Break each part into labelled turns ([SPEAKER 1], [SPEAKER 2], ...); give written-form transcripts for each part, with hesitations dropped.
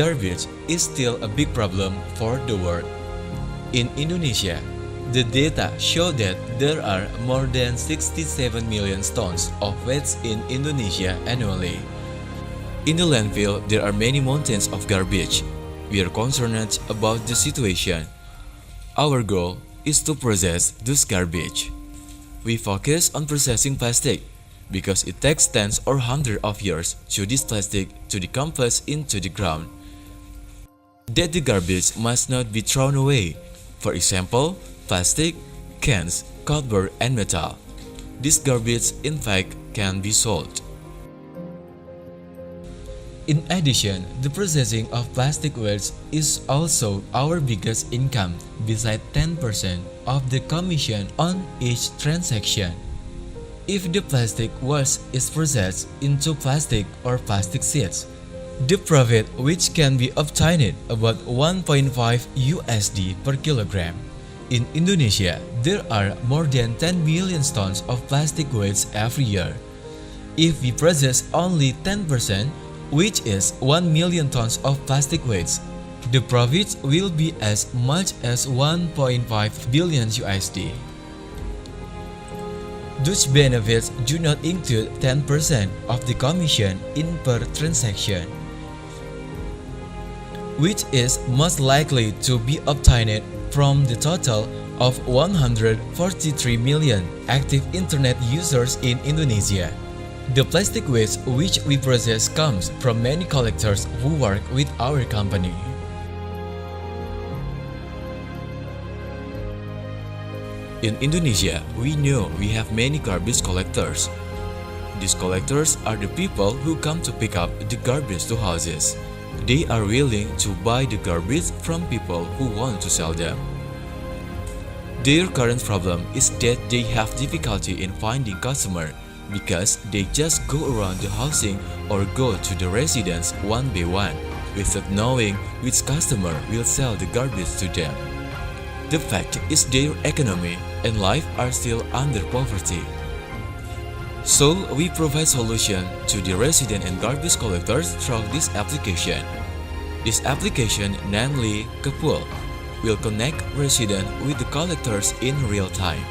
[SPEAKER 1] garbage is still a big problem for the world. In Indonesia, the data show that there are more than 67 million tons of waste in Indonesia annually. In the landfill, there are many mountains of garbage. We are concerned about the situation. Our goal is to process this garbage. We focus on processing plastic because it takes tens or hundreds of years for this plastic to decompose into the ground. That the garbage must not be thrown away. For example, plastic, cans, cardboard, and metal. This garbage, in fact, can be sold. In addition, the processing of plastic waste is also our biggest income, beside 10% of the commission on each transaction. If the plastic waste is processed into plastic or plastic sheets, the profit which can be obtained about 1.5 USD per kilogram. In Indonesia, there are more than 10 million tons of plastic waste every year. If we process only 10%, which is 1 million tons of plastic waste, the profits will be as much as 1.5 billion USD. Those benefits do not include 10% of the commission in per transaction, which is most likely to be obtained from the total of 143 million active internet users in Indonesia. The plastic waste which we process comes from many collectors who work with our company. In Indonesia, we know we have many garbage collectors. These collectors are the people who come to pick up the garbage to houses. They are willing to buy the garbage from people who want to sell them. Their current problem is that they have difficulty in finding customers because they just go around the housing or go to the residents one by one without knowing which customer will sell the garbage to them. The fact is their economy and life are still under poverty. So we provide solution to the resident and garbage collectors through this application. This application, namely Kepul, will connect residents with the collectors in real time.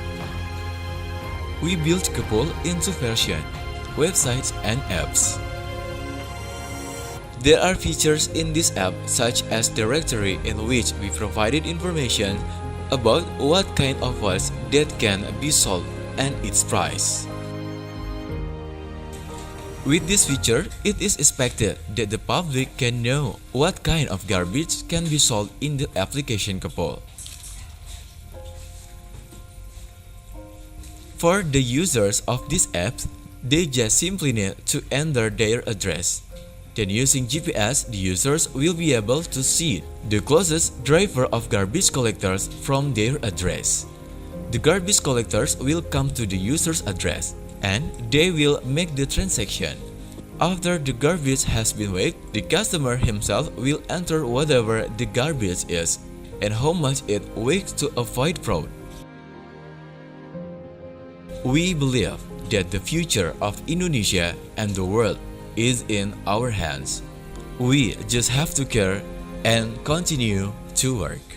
[SPEAKER 1] We built Kepul into version, websites, and apps. There are features in this app such as directory in which we provided information about what kind of waste that can be sold and its price. With this feature, it is expected that the public can know what kind of garbage can be sold in the application Kepul. For the users of this app, they just simply need to enter their address. Then using GPS, the users will be able to see the closest driver of garbage collectors from their address. The garbage collectors will come to the user's address and they will make the transaction. After the garbage has been weighed, the customer himself will enter whatever the garbage is and how much it weighs to avoid fraud. We believe that the future of Indonesia and the world is in our hands. We just have to care and continue to work.